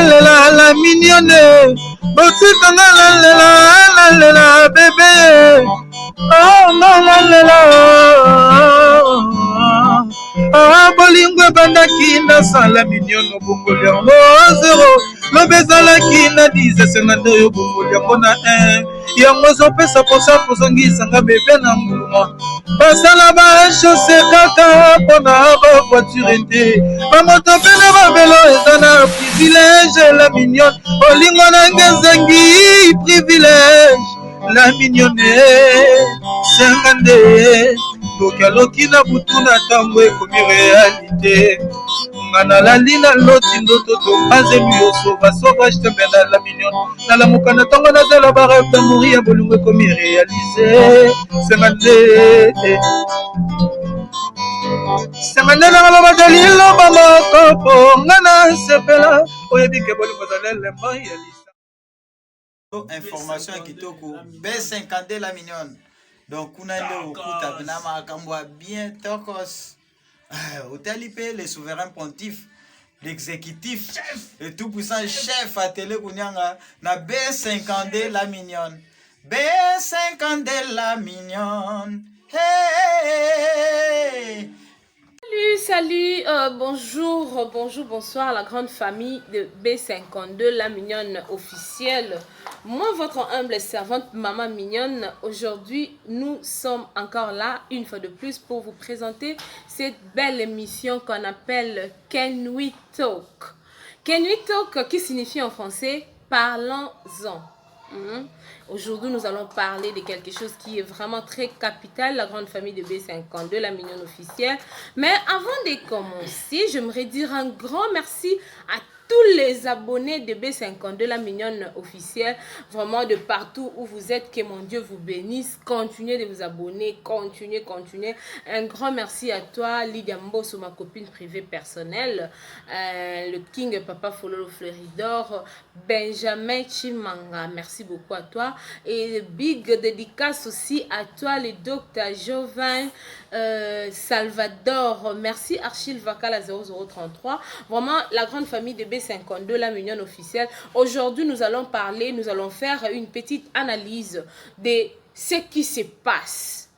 la la mignonne. Botikanga la bébé. Oh la ah bolingo bandaki na sala miniono bongoli yango zero lobe ezalaki na 10 50 oyo bongoli yango na 1 yango ezopesa posa kozongisanga bebe na mbuma basala bashose kaka mpona bavoiture te bamoto mpe na babelo eza na privilege la mignone bolingo nange ezengi privilege la mignonne senga nde tokaloki na butu na ntango ekomi realite nga nalali na loti ndoto topanzemi yo sauvage tembe na la mignonne nalamuka na ntango nazala bareve d'amour ya bolingo ekomi réalise senga nde nanga babata liloba moko mpo nga nasepela oyebike bolingo zalelemba ya lisa information kitoko B50 la mignonne. Donc kuna nde okuta na makambo bien tokos utalipe le souverain pontife l'exécutif le tout puissant chef à télé kunyanga na B50 la mignonne. B50 la mignonne. Hey! Salut, bonjour, bonsoir la grande famille de B52, la mignonne officielle. Moi, votre humble servante, Maman Mignonne, aujourd'hui, nous sommes encore là, une fois de plus, pour vous présenter cette belle émission qu'on appelle Can We Talk. Can We Talk, qui signifie en français « Parlons-en ». Aujourd'hui, nous allons parler de quelque chose qui est vraiment très capital, la grande famille de B52, la mignonne officielle. Mais avant de commencer, j'aimerais dire un grand merci à tous les abonnés de B52, la mignonne officielle, vraiment de partout où vous êtes, que mon Dieu vous bénisse. Continuez de vous abonner, continuez. Un grand merci à toi, Lydia Mbosso, ma copine privée personnelle, le King Papa Fololo Fleuridor, Benjamin Chimanga, merci beaucoup à toi. Et big dédicace aussi à toi, le docteur Jovan Salvador, merci Archil Vakala 0033, vraiment la grande famille de B52, la mignonne officielle. Aujourd'hui, nous allons faire une petite analyse de ce qui se passe,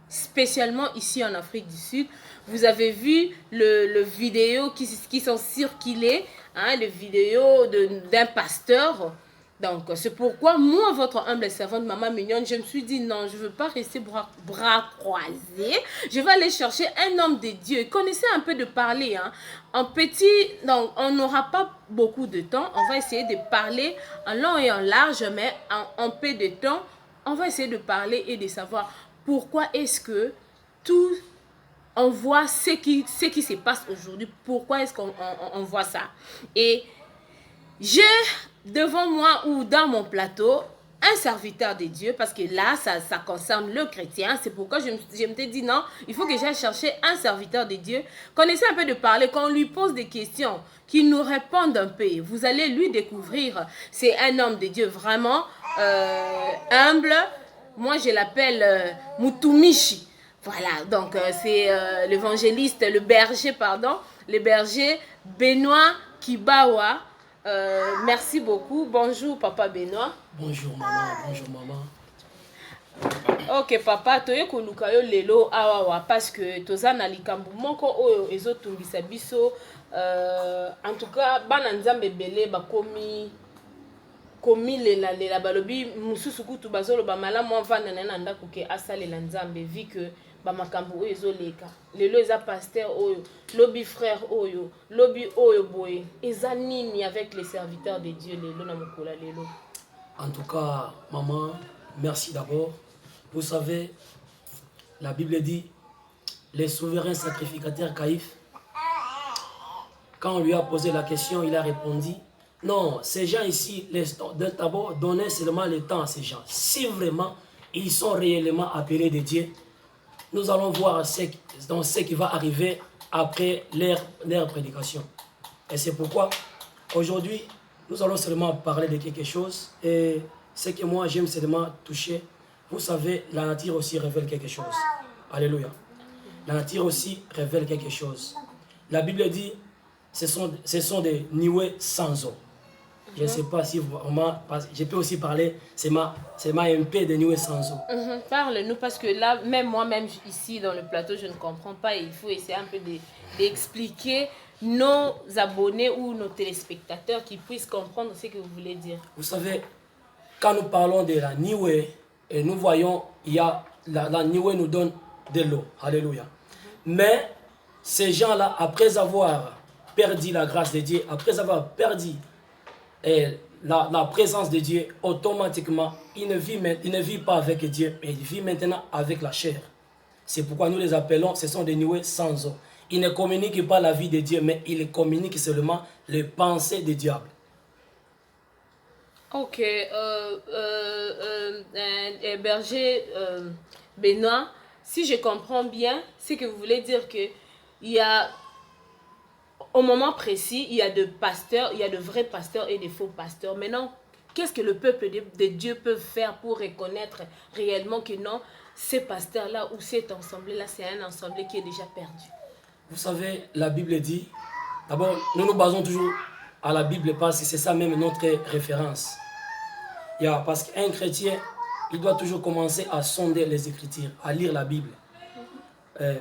spécialement ici en Afrique du Sud. Vous avez vu le vidéo qui sont circulées, le vidéo d'un pasteur. Donc, c'est pourquoi moi, votre humble servante, Maman Mignonne, je me suis dit non, je ne veux pas rester bras croisés. Je vais aller chercher un homme de Dieu. Connaissez un peu de parler. En petit, donc, on n'aura pas beaucoup de temps. On va essayer de parler en long et en large, mais en peu de temps, on va essayer de parler et de savoir pourquoi est-ce que on voit ce qui se passe aujourd'hui. Pourquoi est-ce qu'on voit ça? Et j'ai devant moi ou dans mon plateau un serviteur de Dieu, parce que là ça concerne le chrétien. C'est pourquoi je me suis dit non, il faut que j'aille chercher un serviteur de Dieu. Connaissez un peu de parler, qu'on lui pose des questions, qu'il nous réponde un peu. Vous allez lui découvrir. C'est un homme de Dieu vraiment humble. Moi je l'appelle Mutumishi. Voilà, donc c'est l'évangéliste, le berger Benoît Kibawa. Merci beaucoup. Bonjour papa Benoît. Bonjour maman. Ok papa, toye koluka yo lelo awawa parce que toza na likambo moko oyo ezotungisa biso, en tout cas bana nzambe belé bakomi lela balobi mususu kutu bazoloba malamu avanda na ndako ke asalela nzambe vu que bamakambo oyo ezoleka lelo eza pasteur oyo lobi frère oyo lobi oyo boye eza nini avec les serviteurs de Dieu lelo na mokola lelo. En tout cas maman, merci d'abord. Vous savez, la Bible dit les souverains sacrificateurs Caïphe, quand on lui a posé la question, il a répondu non, ces gens ici, d'abord donner seulement le temps à ces gens. Si vraiment ils sont réellement appelés de Dieu, nous allons voir ce qui va arriver après leur prédication. Et c'est pourquoi aujourd'hui, nous allons seulement parler de quelque chose. Et ce que moi j'aime seulement toucher, vous savez, la nature aussi révèle quelque chose. Alléluia. La nature aussi révèle quelque chose. La Bible dit, ce sont des nuées sans eau. Je ne sais pas si vraiment, je peux aussi parler, c'est ma MP de Niwe Sanzo. Parle-nous, parce que là, même moi-même ici dans le plateau, je ne comprends pas. Il faut essayer un peu d'expliquer nos abonnés ou nos téléspectateurs qui puissent comprendre ce que vous voulez dire. Vous savez, quand nous parlons de la Niwe, et nous voyons, il y a la Niwe nous donne de l'eau. Alléluia. Mais ces gens-là, après avoir perdu la grâce de Dieu, après avoir perdu la présence de Dieu, automatiquement, il ne vit pas avec Dieu, mais il vit maintenant avec la chair. C'est pourquoi nous les appelons, ce sont des Niwe sans eau. Ils ne communiquent pas la vie de Dieu, mais ils communiquent seulement les pensées du diable. Ok, berger Benoît, si je comprends bien, c'est que vous voulez dire que il y a, au moment précis, il y a de pasteurs, il y a de vrais pasteurs et de faux pasteurs. Maintenant, qu'est-ce que le peuple de Dieu peut faire pour reconnaître réellement que non, ces pasteurs-là ou cet ensemble-là, c'est un ensemble qui est déjà perdu? Vous savez, la Bible dit, d'abord, nous nous basons toujours à la Bible parce que c'est ça même notre référence. Parce qu'un chrétien, il doit toujours commencer à sonder les Écritures, à lire la Bible.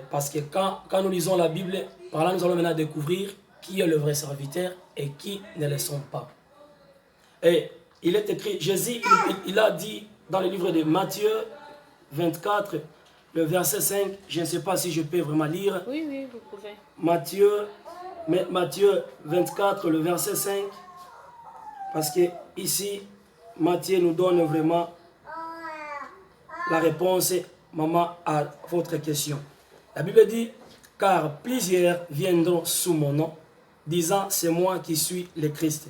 Parce que quand nous lisons la Bible, par là nous allons maintenant découvrir qui est le vrai serviteur et qui ne le sont pas. Et il est écrit, Jésus, il a dit dans le livre de Matthieu 24, le verset 5, je ne sais pas si je peux vraiment lire. Oui, vous pouvez. Matthieu 24, le verset 5, parce que ici, Matthieu nous donne vraiment la réponse, maman, à votre question. La Bible dit, car plusieurs viendront sous mon nom, disant, c'est moi qui suis le Christ.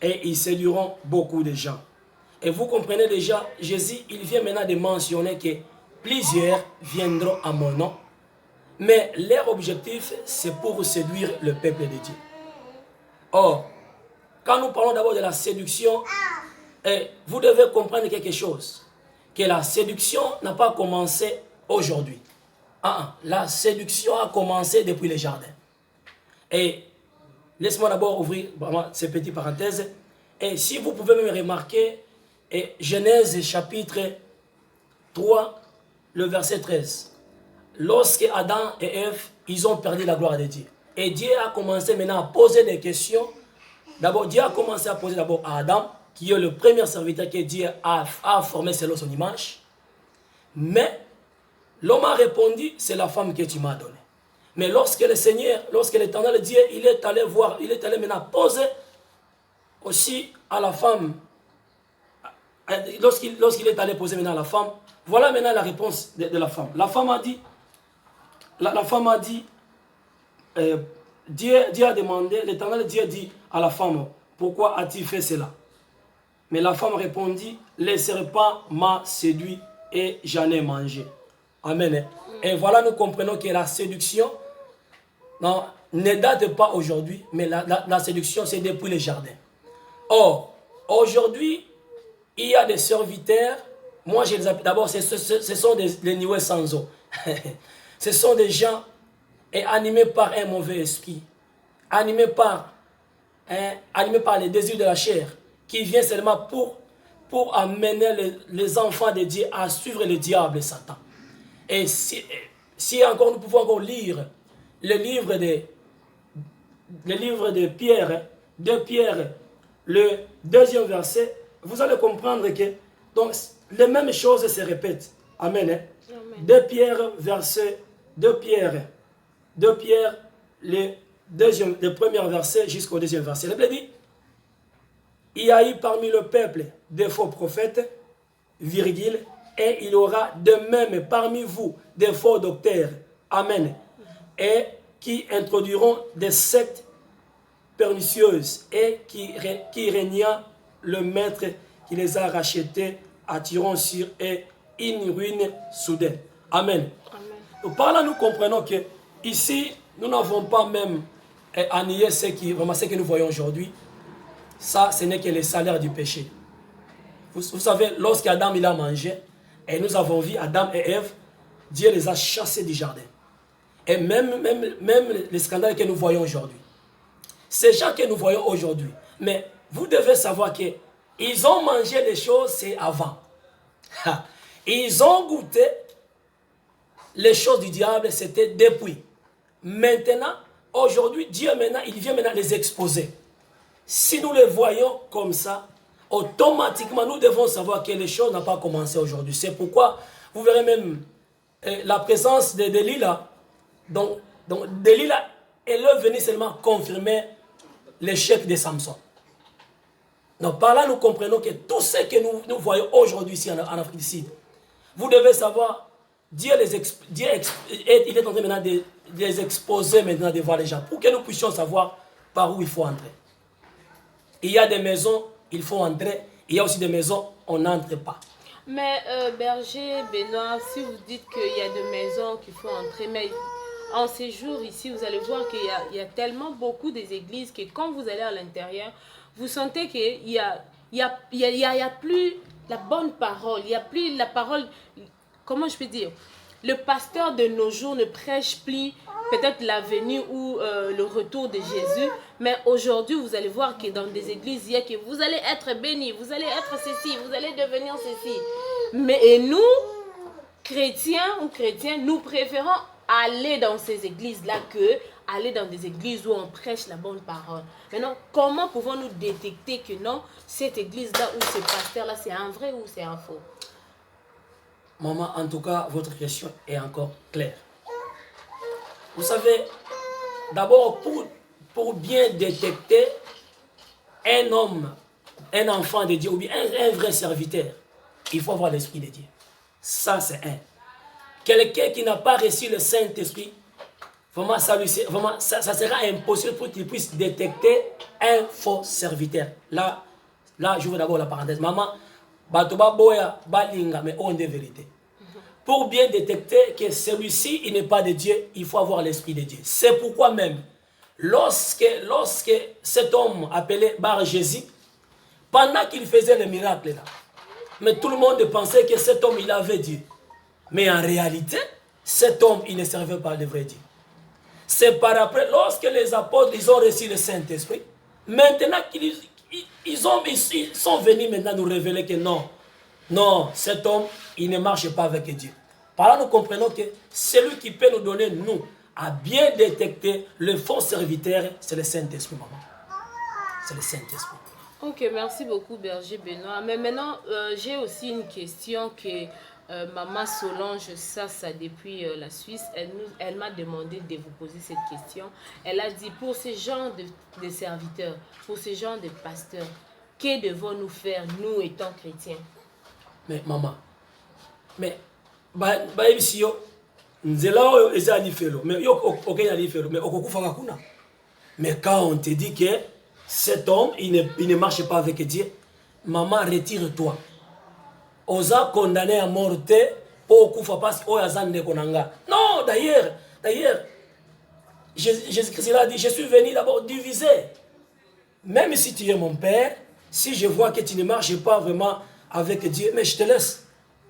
Et ils séduiront beaucoup de gens. Et vous comprenez déjà, Jésus, il vient maintenant de mentionner que plusieurs viendront à mon nom, mais leur objectif, c'est pour séduire le peuple de Dieu. Or, quand nous parlons d'abord de la séduction, vous devez comprendre quelque chose, que la séduction n'a pas commencé aujourd'hui. La séduction a commencé depuis le jardin. Et laisse-moi d'abord ouvrir ces petites parenthèses. Et si vous pouvez me remarquer, Genèse chapitre 3, le verset 13. Lorsque Adam et Ève, ils ont perdu la gloire de Dieu. Et Dieu a commencé maintenant à poser des questions. D'abord, Dieu a commencé à poser d'abord à Adam, qui est le premier serviteur que Dieu a formé selon son image. Mais l'homme a répondu, c'est la femme que tu m'as donnée. Mais lorsque le Seigneur, lorsque l'Éternel Dieu, il est allé voir, il est allé maintenant poser aussi à la femme, lorsqu'il est allé poser maintenant à la femme, voilà maintenant la réponse de la femme. La femme a dit, Dieu a demandé, l'Éternel Dieu dit à la femme, pourquoi as-tu fait cela? Mais la femme répondit, le serpent m'a séduit et j'en ai mangé. Amen. Et voilà, nous comprenons que la séduction ne date pas aujourd'hui, mais la séduction, c'est depuis le jardin. Or, aujourd'hui, il y a des serviteurs, moi je les appelle d'abord, ce sont des Niwe sans eau. Ce sont des gens animés par un mauvais esprit, animés par les désirs de la chair, qui vient seulement pour amener les enfants de Dieu à suivre le diable et Satan. Et si encore nous pouvons encore lire le livre de Pierre, de Pierre, le 2e verset, vous allez comprendre que donc, les mêmes choses se répètent. Amen. Amen. 2 Pierre, le premier verset jusqu'au 2e verset. La Bible dit, il y a eu parmi le peuple des faux prophètes, virgule, et il y aura de même parmi vous des faux docteurs. Amen. Et qui introduiront des sectes pernicieuses et qui régnant le maître qui les a rachetés, attirant sur eux une ruine soudaine. Amen. Amen. Par là, nous comprenons que ici, nous n'avons pas même à nier ce que nous voyons aujourd'hui. Ça, ce n'est que le salaire du péché. Vous savez, lorsqu'Adam il a mangé, et nous avons vu Adam et Ève, Dieu les a chassés du jardin. Et même les scandales que nous voyons aujourd'hui. Ces gens que nous voyons aujourd'hui. Mais vous devez savoir que ils ont mangé les choses, c'est avant. Ils ont goûté les choses du diable, c'était depuis. Maintenant, aujourd'hui, Dieu maintenant, il vient maintenant les exposer. Si nous les voyons comme ça, automatiquement, nous devons savoir que les choses n'ont pas commencé aujourd'hui. C'est pourquoi, vous verrez même la présence de Delilah. Donc Delilah, elle est venue seulement confirmer l'échec de Samson. Donc par là, nous comprenons que tout ce que nous voyons aujourd'hui ici en Afrique du Sud, vous devez savoir, Dieu il est en train maintenant de les exposer maintenant devant les gens, pour que nous puissions savoir par où il faut entrer. Il y a des maisons, il faut entrer. Il y a aussi des maisons, on n'entre pas. Mais Berger, Benoît, si vous dites qu'il y a des maisons qu'il faut entrer, mais en séjour ici, vous allez voir qu'il y a tellement beaucoup des églises que quand vous allez à l'intérieur, vous sentez qu'il y a plus la bonne parole, il n'y a plus la parole, comment je peux dire, le pasteur de nos jours ne prêche plus peut-être la venue ou le retour de Jésus, mais aujourd'hui vous allez voir que dans des églises il y a que vous allez être bénis, vous allez être ceci, vous allez devenir ceci. Mais et nous, chrétiens ou chrétiens, nous préférons aller dans ces églises-là que aller dans des églises où on prêche la bonne parole. Maintenant, comment pouvons-nous détecter que non, cette église-là ou ce pasteur-là, c'est un vrai ou c'est un faux? Maman, en tout cas, votre question est encore claire. Vous savez, d'abord, pour bien détecter un homme, un enfant de Dieu, ou bien un vrai serviteur, il faut avoir l'Esprit de Dieu. Ça, c'est un. Quelqu'un qui n'a pas reçu le Saint-Esprit, vraiment, ça sera impossible pour qu'il puisse détecter un faux serviteur. Là, je veux d'abord la parenthèse. Maman, batoba boya balinga, mais on est vérité. Pour bien détecter que celui-ci, il n'est pas de Dieu, il faut avoir l'Esprit de Dieu. C'est pourquoi même, lorsque cet homme appelé Bar Jésus, pendant qu'il faisait le miracle là, mais tout le monde pensait que cet homme, il avait Dieu. Mais en réalité, cet homme, il ne servait pas le vrai Dieu. C'est par après, lorsque les apôtres, ils ont reçu le Saint-Esprit, maintenant ils sont venus maintenant nous révéler que non, cet homme, il ne marche pas avec Dieu. Par là, nous comprenons que celui qui peut nous donner, nous, à bien détecter le faux serviteur, c'est le Saint-Esprit, maman. C'est le Saint-Esprit. Ok, merci beaucoup, Berger Benoît. Mais maintenant, j'ai aussi une question que Maman Solange Sassa, depuis la Suisse, elle m'a demandé de vous poser cette question. Elle a dit, pour ces gens de serviteurs, pour ces gens de pasteurs, que devons-nous faire, nous étant chrétiens? Mais maman, mais si yo nzela oyo eza lifelo, mais yo okenya lifelo, mais okokufaka kuna. Mais quand on te dit que cet homme il ne marche pas avec Dieu, maman, retire-toi. Osa condamné à mort pour kufa parce que azande konanga. Non, d'ailleurs Jésus-Christ a dit, je suis venu d'abord diviser. Même si tu es mon père, si je vois que tu ne marches pas vraiment avec Dieu, mais je te laisse.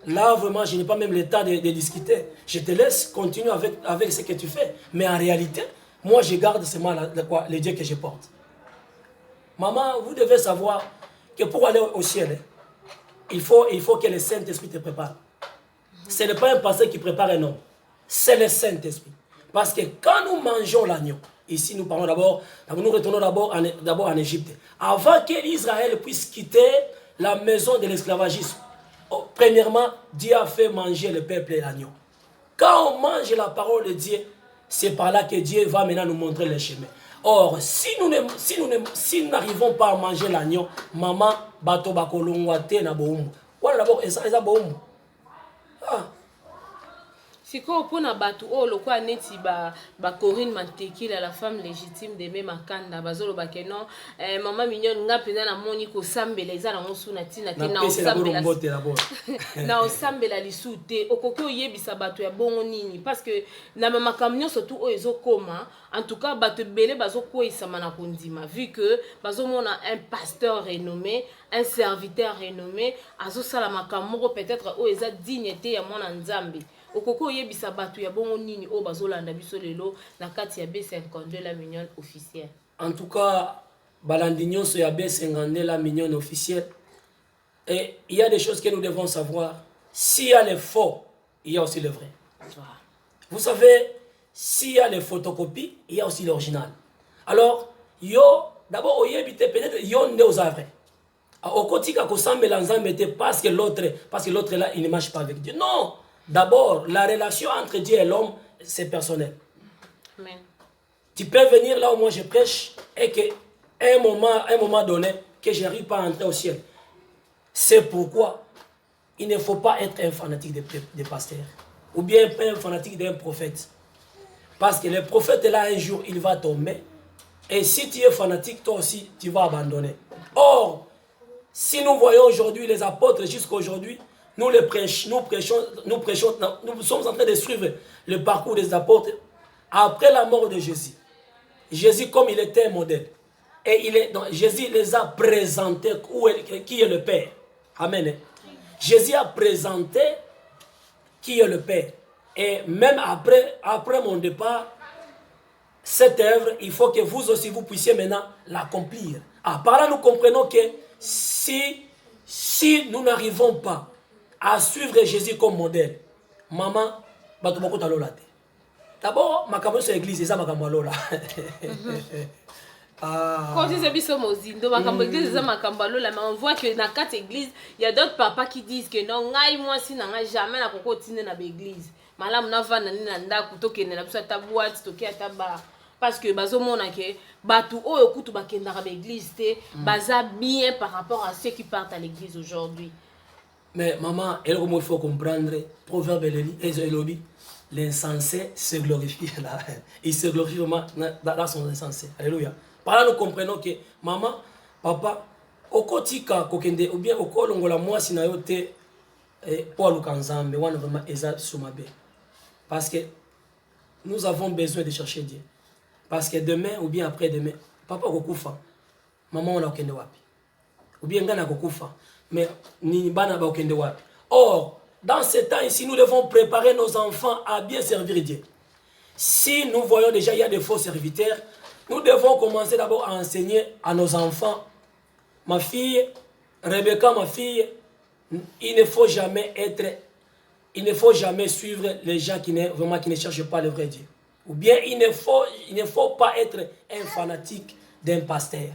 Là, vraiment, je n'ai pas même le temps de discuter. Je te laisse continuer avec ce que tu fais. Mais en réalité, moi, je garde seulement le Dieu que je porte. Maman, vous devez savoir que pour aller au ciel, il faut que le Saint-Esprit te prépare. Ce n'est pas un pasteur qui prépare un homme. C'est le Saint-Esprit. Parce que quand nous mangeons l'agneau, ici nous parlons nous retournons d'abord en Égypte. Avant que l'Israël puisse quitter la maison de l'esclavagisme, premièrement, Dieu a fait manger le peuple et l'agneau. Quand on mange la parole de Dieu, c'est par là que Dieu va maintenant nous montrer le chemin. Or, si nous n'arrivons pas à manger l'agneau, maman, bato bakolongwate na boumbu. Voilà d'abord, eza boumbu. Ah. Siko pona batu o lokwa neti ba Corinne Mantekila, la femme légitime de même Makanda bazolo bakeno maman mignonne nga pena na moni ko sambela eza na mosuna tina tina osambela na osambela lisute okoko yebisa batu ya bongo nini parce que na mama kamnyo surtout o ezokoma en tout cas batu belé bazoko isama na kondima vu que bazomona un pasteur renommé, un serviteur renommé azosala makamoko peut-être o eza dignité ya mwana nzambe. Okoko yebisa batu ya bongo nini o bazolanda biso lelo na kati ya B52 la mignonne officielle. En tout cas, Balandignon sur Yabé Sengandé, la mignonne officielle. Et il y a des choses que nous devons savoir. S'il y a les faux, il y a aussi le vrai. Vous savez, s'il y a les photocopies, il y a aussi l'original. Alors, d'abord, au yébite peut-être yo ne aux vrai. Au quotidien, qu'on s'en mélange parce que l'autre là, il ne marche pas avec Dieu. Non, d'abord, la relation entre Dieu et l'homme, c'est personnel. Amen. Tu peux venir là où moi je prêche et qu'à un moment donné, que je n'arrive pas à entrer au ciel. C'est pourquoi il ne faut pas être un fanatique des pasteurs ou bien un fanatique d'un prophète. Parce que le prophète là, un jour, il va tomber. Et si tu es fanatique, toi aussi, tu vas abandonner. Or, si nous voyons aujourd'hui les apôtres jusqu'à aujourd'hui, nous sommes en train de suivre le parcours des apôtres après la mort de Jésus. Jésus, comme il était un modèle, et Jésus les a présentés qui est le Père. Amen. Jésus a présenté qui est le Père. Et même après mon départ, cette œuvre, il faut que vous aussi, vous puissiez maintenant l'accomplir. Par là, nous comprenons que si nous n'arrivons pas à suivre Jésus comme modèle, maman, d'abord, ma caméra sur l'église, c'est ça ma caméra là. Quand je suis mozindo, mais on voit que dans quatre églises, il y a d'autres papas qui disent que non, moi si n'a jamais la continuer dans l'église. Malam na va na nda kutoke na biso ta boîte toke ta ba parce que bazo mona ke batu oyo kutu bakenda ka l'église te baza bien par rapport à ceux qui partent à l'église aujourd'hui. Mais maman, il faut comprendre proverbe Elobi, l'insensé se glorifie là. Il se glorifie vraiment dans son insensé. Alléluia. Par là nous comprenons que maman, papa okotika kokende ou bien okolongola moi sinayote pour lukanzambe wana vraiment eza sumabe. Parce que nous avons besoin de chercher Dieu. Parce que demain ou bien après-demain, papa kokufa, maman on a okende wapi. Ou bien ngana kokufa, mais ni bana ba okende wapi. Or, dans ce temps ici, nous devons préparer nos enfants à bien servir Dieu. Si nous voyons déjà il y a des faux serviteurs, nous devons commencer d'abord à enseigner à nos enfants. Ma fille, Rebecca, ma fille, il ne faut jamais suivre les gens qui ne cherchent pas le vrai Dieu. Ou bien il ne faut pas être un fanatique d'un pasteur.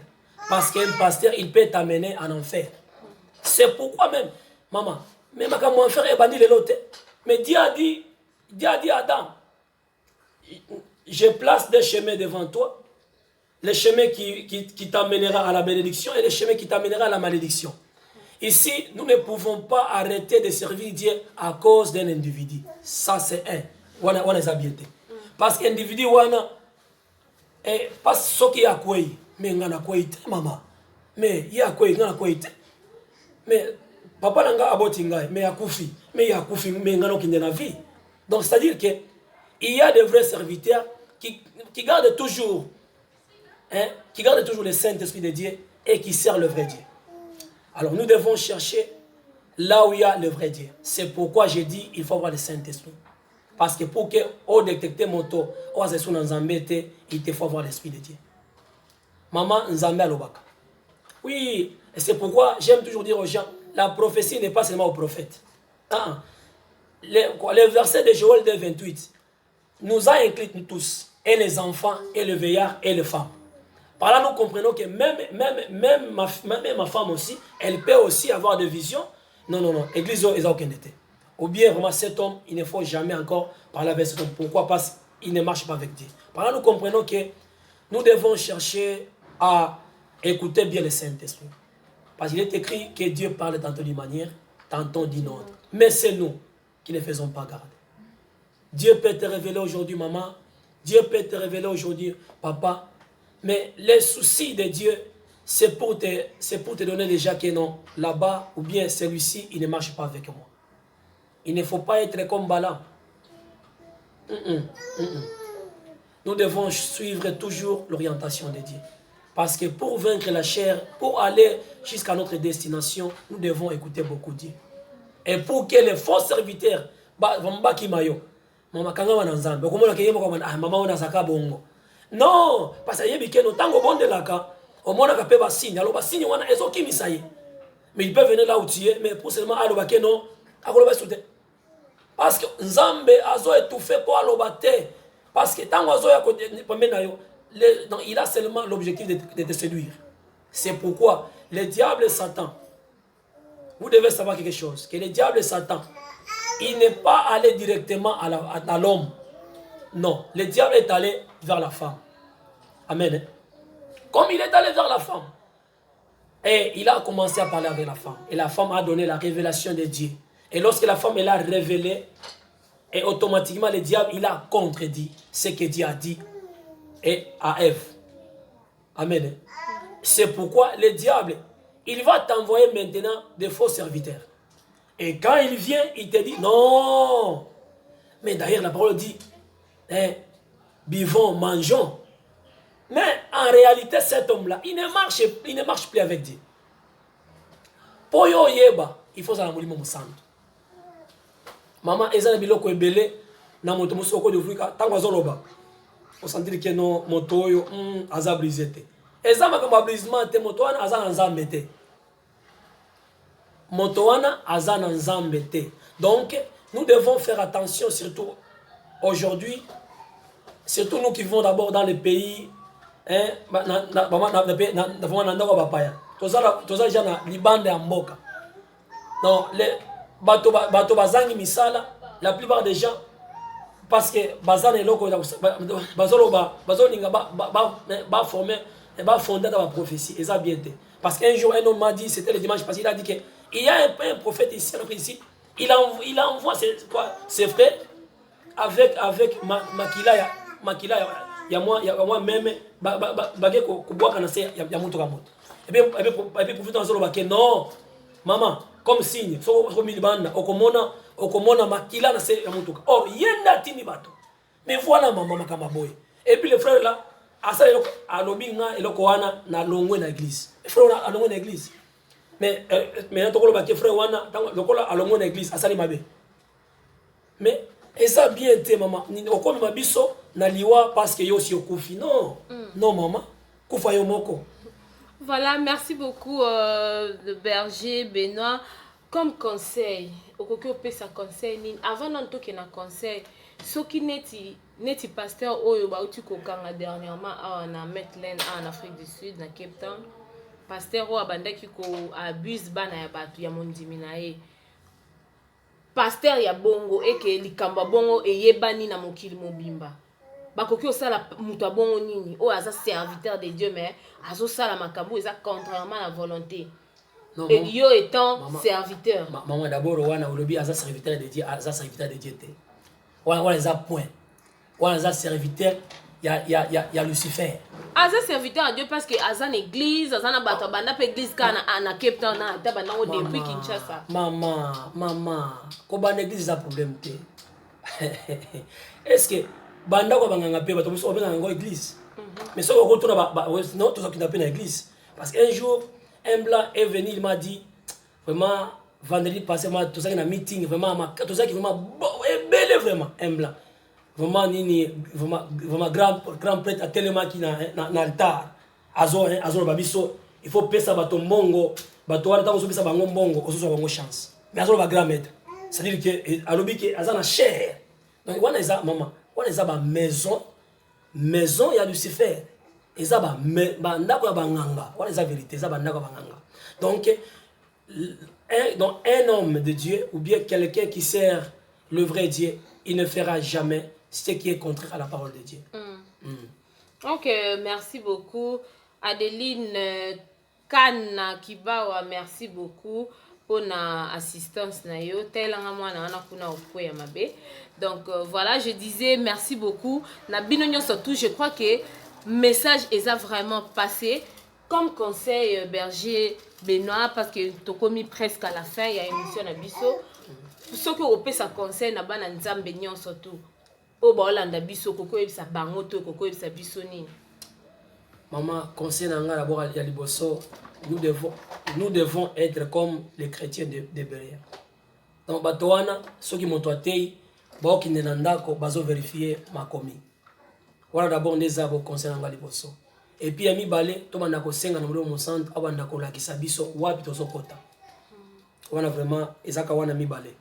Parce qu'un pasteur, il peut t'amener en enfer. C'est pourquoi même, maman, même quand mon frère est banni le loté, mais Dieu a dit à Adam, je place des chemins devant toi, le chemin qui t'amènera à la bénédiction et le chemin qui t'amènera à la malédiction. Ici, nous ne pouvons pas arrêter de servir Dieu à cause d'un individu. Ça, c'est un. Parce qu'un individu, parce que ce qui a quoi, mais il y a quoi, maman. Mais il y a quoi, il y a quoi. Mais papa n'a pas abotinga, mais il y a koufi, mais il y a koufi, mais il y a qui vie. Donc, c'est-à-dire qu'il y a de vrais serviteurs qui gardent toujours le Saint-Esprit de Dieu et qui servent le vrai Dieu. Alors nous devons chercher là où il y a le vrai Dieu. C'est pourquoi j'ai dit il faut avoir le Saint-Esprit. Parce que pour que on détecte mon taux, il te faut avoir l'Esprit de Dieu. Maman Nzambe Alobaka. Oui, et c'est pourquoi j'aime toujours dire aux gens, la prophétie n'est pas seulement aux prophètes. Le verset de Joël 2:28 nous a inclus nous tous, et les enfants, et les vieillards, et les femmes. Par là, nous comprenons que même ma femme aussi, elle peut aussi avoir des visions. Non. Église, ils n'ont aucun été. Ou bien, vraiment, cet homme, il ne faut jamais encore parler avec cet homme. Pourquoi? Parce qu'il ne marche pas avec Dieu. Par là, nous comprenons que nous devons chercher à écouter bien le Saint-Esprit. Parce qu'il est écrit que Dieu parle tantôt d'une manière, tantôt d'une autre. Mais c'est nous qui ne faisons pas garde. Dieu peut te révéler aujourd'hui, maman. Dieu peut te révéler aujourd'hui, papa. Mais les soucis de Dieu, c'est pour te donner déjà que non, là-bas, ou bien celui-ci, il ne marche pas avec moi. Il ne faut pas être comme Balaam. Nous devons suivre toujours l'orientation de Dieu. Parce que pour vaincre la chair, pour aller jusqu'à notre destination, nous devons écouter beaucoup Dieu. Et pour que les faux serviteurs, non, parce que tango bonde laka au moins on a pas signe alors signe on a ezo kimisa ye mais il peut venir là où tu es mais pour seulement aloba ke non akoloba soute parce que nzambe azo étouffé pour aloba te parce que tant oiseau ya pombe na yo donc il a seulement l'objectif de te séduire. C'est pourquoi le diable et Satan, vous devez savoir quelque chose, que le diable et Satan, il n'est pas allé directement à l'homme. Non, le diable est allé vers la femme. Amen. Comme il est allé vers la femme, et il a commencé à parler avec la femme. Et la femme a donné la révélation de Dieu. Et lorsque la femme elle a révélé, et automatiquement le diable il a contredit ce que Dieu a dit et à Ève. Amen. C'est pourquoi le diable, il va t'envoyer maintenant des faux serviteurs. Et quand il vient, il te dit non. Mais d'ailleurs, la parole dit buvons, mangeons. Mais en réalité, cet homme-là, il ne marche plus avec Dieu. Pour yo yeba, il faut ça molimo musantu. Maman, ezana biloko ebele na moto musoko de fruika tango azoloba. On sentir que non moto yo aza brisete. Ezama comme brisement te moto wana aza na nzambe te. Moto wana aza na nzambe te. Donc nous devons faire attention surtout aujourd'hui, surtout nous qui vivons d'abord dans les pays toza jana libande ya mboka. Donc les bato bazangi misala, la plupart des gens parce que bazana eloko bazolinga ba former et ba fonder dans la prophétie et ça bien été. Parce qu'un jour un homme m'a dit, c'était le dimanche passé, il a dit que il y a un prophète ici, il envoie ses frères avec makila ya moi même bagé ko boaka na se ya mutu ka moto. Et puis pour tout ensemble que non maman comme signe so comme il banda okomona makila na se ya mutu ka. Or yenda tini bato. Mais voilà maman makama boy. Et puis le frère là asa alobi nga eloko wana na longwe na église. Le frère a longwe na église. Mais to ko ba ke frère wana lokola alongwe na église asali mabe. Mais et ça bien été maman okomi mabiso na liwa parce que yo si okufi non non maman kufa yo moko. Voilà, merci beaucoup le berger Benoît. Comme conseil, okoki opesa conseil nini avant nanto ke na conseil soki neti pasteur oyo bauti kokanga dernièrement na Metlen en Afrique du Sud na Cape Town pasteur oyo abandaki ko abuse bana ya bato ya mondimi na ye pasteur ya bongo eke likamba bongo eyebani na mokili mobimba bakoki osala mutu abongo nini oyo aza serviteur de Dieu mais azosala makambo eza contrairement à la volonté. Non, et yo étant maman, serviteur. Maman d'abord wana olobi aza serviteur de Dieu, aza serviteur de Dieu te. Wana eza point. Wana aza serviteur ya Lucifer. Aza serviteur à Dieu parce que aza église, aza na bato banda pe église kana na Cape Town na ta banda depuis Kinshasa. Maman, ko banda église za problème te. Est-ce que banda ko banganga pe bato muso banganga ngo église. Mais ça ko tuna non tout ça qui n'a pas na église parce qu'un jour un blanc est venu, il m'a dit, vraiment, vendredi passé, tout ça qui a un meeting, vraiment, tout ça qui est vraiment, belle, vraiment, un blanc. Vraiment, grand prêtre à tellement qui n'a l'altar. Azor, babiso, il faut payer ça, bateau mongo, bateau, on a besoin de ça, mongo, on se soit une chance. Mais Azor va grand maître. C'est-à-dire que, à l'objet que, Azor a cher. Donc, on a ça, maman, on a ça, maison, il y a Lucifer. Donc un homme de Dieu ou bien quelqu'un qui sert le vrai Dieu, il ne fera jamais ce qui est contraire à la parole de Dieu. Ok, merci beaucoup. Adeline Kana Kibawa, merci beaucoup pour l'assistance. Donc voilà, je disais merci beaucoup. Surtout, je crois que message est vraiment passé comme conseil berger Benoît parce que tu as commis presque à la fin il y a une émission à biso ce que on peut ça conseil na bana nzambe nyon surtout o ba olanda biso koko ebisa bango to koko ebisa biso nini. Maman conseil na nga d'abord ya liboso nous devons être comme les chrétiens de Berea. Donc batoana ceux qui m'ont toité ba ki nenda ndako bazo vérifier makomi. Voilà d'abord des arbres concernant les bosso. et puis ami balé to banda ko senga na mo centre abanda ko la kisabiso wapi to sokota wana vraiment ezaka wana mi balé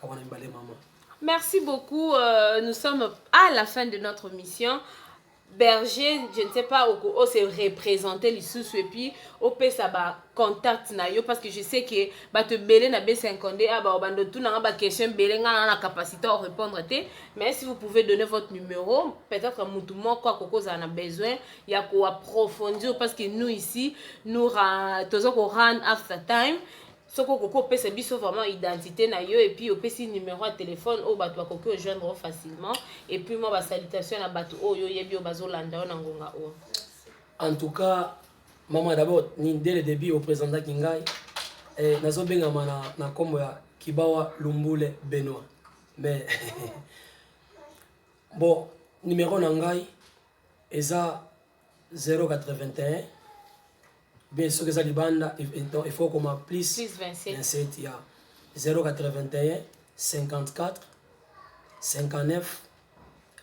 kawana mi balé maman. Merci beaucoup. Nous sommes à la fin de notre mission. Berger, je ne sais pas où c'est représenté les sous et puis au peut ça ba contact na yo parce que je sais que ba te belé na B50 ah ba bando tout na ba question belé nga na capacité à répondre té mais si vous pouvez donner votre numéro peut-être mutu moko koko za na besoin ya ko approfondir parce que nous ici nous tozo ko run after time. Soko koko pese biso vraiment identité na yo et puis opesi numéro de téléphone au bato akoko joindre facilement et puis moi ba salutation na bato oyo yebi o bazolanda na ngonga o. En tout cas maman d'abord ni dès le début au président Kingai nazo benga na kombo ya Kibawa Lumbule Benoît mais bon numéro na ngai eza 081 bien sûr que ça libanda il faut qu'on plus 27 il y a 081 54 59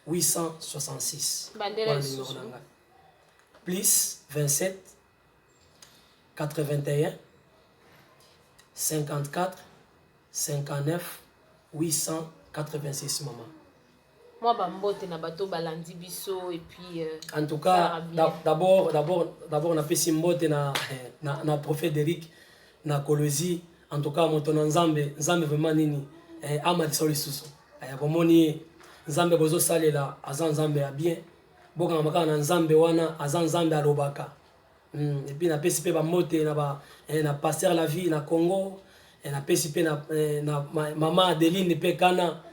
866 plus 27 81 54 59 886 maman. Moi bambote na bato balandi biso et puis en tout cas d'abord on a fait simbote na prophète Eric na Kolosi en tout cas moto na nzambe vraiment nini ama soli susu bomoni nzambe bozo salela azan nzambe ya bien boka makana na nzambe wana azan nzambe alobaka et puis na pesi pe ba mote na pasteur la vie na Congo na pesi pe na maman Adeline pe kana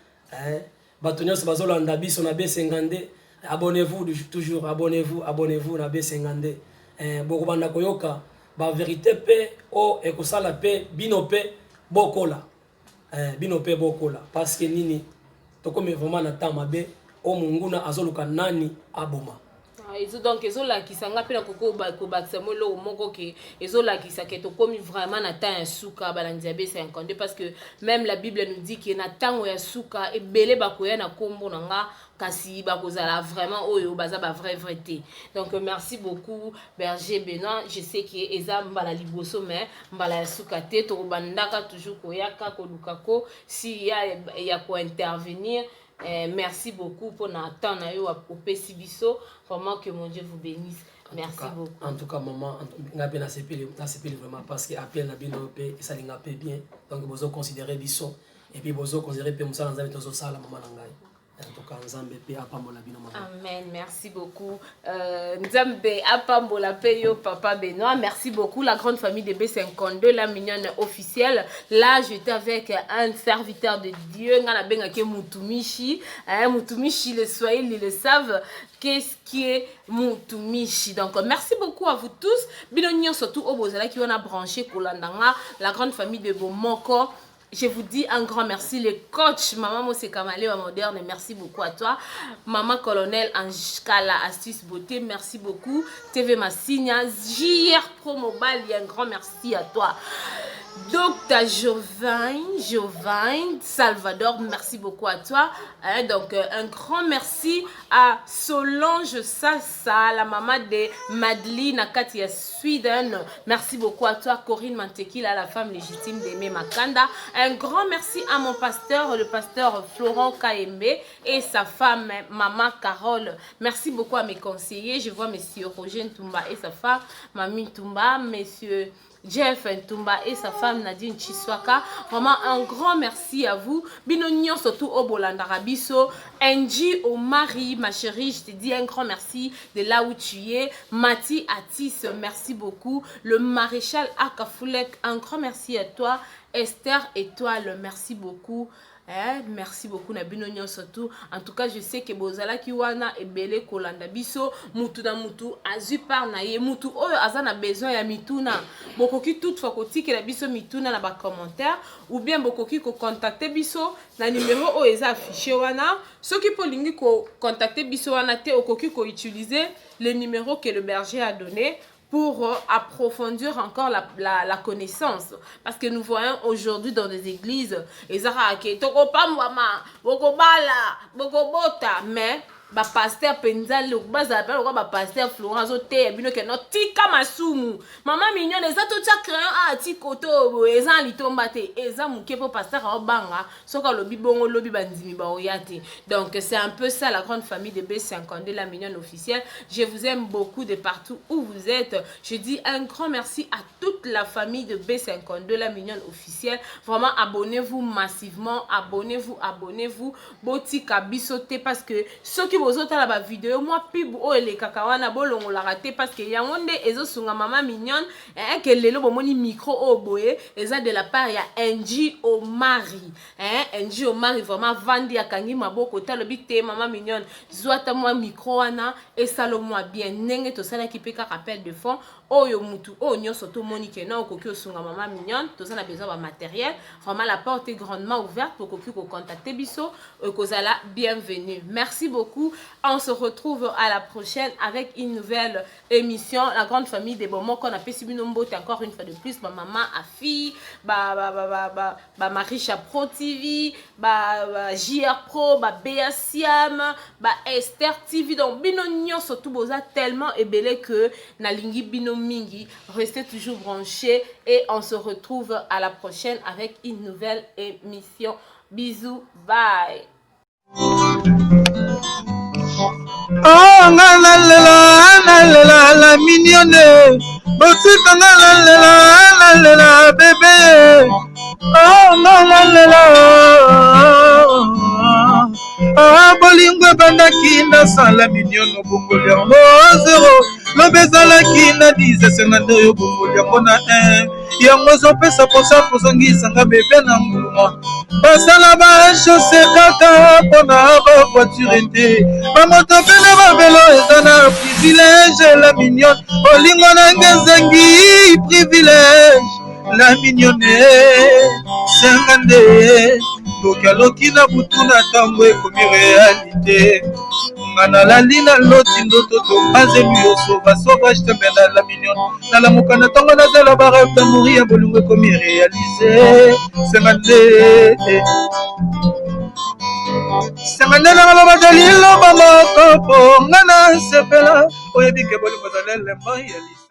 Batonios bazolanda biso na B50 abonnez-vous toujours abonnez-vous na B50 boko banda koyoka ba vérité pe o ekosala pe bino pe bokola parce que nini tokome vraiment na tamabe o munguna azoluka nani aboma. Donc ezolakisa nga pe na kobakisa molo moko ke ezolakisa ke tokomi vraiment na temps ya suka balandi ya B52 parce que même la Bible nous dit que na tango ya suka ebele bakoya na kombo na nga kasi bakozala vraiment oyo baza ba vrai té. Donc merci beaucoup Berger Benoît, je sais que eza mbala liboso mais mbala ya suka te to bandaka toujours koyaka kolukako si ya ko intervenir. Merci beaucoup pour notre temps au Pessibiso. Vraiment que mon Dieu vous bénisse. Merci beaucoup. En tout cas, maman, n'a bien vraiment parce que appel n'a bien et ça n'a pas bien. Donc vous considérez biso et puis vous considérez que nous sommes dans la salle maman nangai. En tout cas, Nzambe pe apambola bino maman. Amen. Merci beaucoup. Nzambe apambola pe yo papa Benoît. Merci beaucoup la grande famille de B52, la mignonne officielle. Là, j'étais avec un serviteur de Dieu, ngana benga ke Mutumishi. Mutumishi, les Swahili ils le savent. Qu'est-ce qui est Mutumishi? Donc merci beaucoup à vous tous. Binonio surtout au Bozala qui on a branché Kolandanga, la grande famille de Bomoko. Je vous dis un grand merci, les coachs, Maman Mose Kamale, moderne, merci beaucoup à toi. Maman Colonel Angela Astuce Beauté, merci beaucoup. TV Massigna, JR Pro Mobile, un grand merci à toi. Dr Jovain Salvador, merci beaucoup à toi. Donc un grand merci à Solange Sassa, la maman de Madeleine Akatia Sweden. Merci beaucoup à toi Corinne Mantekila, la femme légitime d'Aimé Makanda. Un grand merci à mon pasteur, le pasteur Florent Kaembe et sa femme maman Carole. Merci beaucoup à mes conseillers. Je vois monsieur Roger Ntumba et sa femme Mamie Ntumba, monsieur Jeff Ntumba et sa femme Nadine Chiswaka. Vraiment un grand merci à vous. Binonio surtout au Bolandarabiso. Angie Omari, ma chérie, je te dis un grand merci de là où tu es. Mati Atis, merci beaucoup. Le maréchal Akafulek, un grand merci à toi. Esther Étoile, merci beaucoup. Merci beaucoup na binonyo surtout. En tout cas, je sais que bozala kiwana ebele kolanda biso mutu na mutu azu par na ye mutu oyo azana besoin ya mituna. Bokoki toutefois kotiki la biso mituna na ba commentaire ou bien bokoki ko contacter biso na numéro oyo eza affiché wana. Soki po lingi ko contacter biso wana te okoki ko utiliser le numéro que le berger a donné pour approfondir encore la connaissance. Parce que nous voyons aujourd'hui dans des églises, mais pasteur Penzali baza appelle quoi pasteur Florence ote bino ke no tika masumu maman mignonne eza to tia crayon ti koto eza litomba te eza muke po pasteur obanga soka lobi bongo lobi bandimi ba oyate. Donc c'est un peu ça la grande famille de B52 la mignonne officielle. Je vous aime beaucoup de partout où vous êtes. Je dis un grand merci à toute la famille de B52 la mignonne officielle. Vraiment abonnez-vous massivement, abonnez-vous boti kabisote parce que ceux qui vous ont la ba vidéo moi pib o les kakawana bolongo la raté parce que yangonde ezo sunga maman mignonne que lelo bomoni micro o boye eza de la part ya NG Omari NG Omari vraiment vandi akangi maboko talobi te maman mignonne zwata moi micro wana et salomo bien nenge to sala ki peka rappel de fond oyo mutu o nyoso to monique na okoki osunga maman mignonne to ça a besoin de matériel vraiment la porte est grandement ouverte pour koki ko contacter biso kozala bienvenue. Merci beaucoup. On se retrouve à la prochaine avec une nouvelle émission la grande famille des moments qu'on appelle Sibinombo encore une fois de plus ma maman Afi Marisha Pro TV JR Pro Béa Siam Esther TV donc bino nyonso tout boza tellement ébélé que na lingi bino mingi restez toujours branchés et on se retrouve à la prochaine avec une nouvelle émission. Bisous, bye. Oh la mignonne, botika la bébé. Oh ah bolingo bandaki na sala mignonne bongoli yango 0 lobezalaki na 10 oyo bongoli yango na 1 yango ozopesa posa kozongisanga bebe na mbuma basala bachose kaka mpona bavoiture te bamoto mpe na babelo eza na privilège la mignonne olingo nange ezangi privilège la mignonne senga nde tokaloki na butu na ntango ekomi réalité nga nalali na loti ndoto topanzeli yo sauvage tembe na la mignonne nalamuka na ntango nazala barêve d'amour ya bolingo ekomi réalise senga nde na maloba dalilo bamoko mpo nga na sepela oyebi ke bolingo ezala elemba ya lise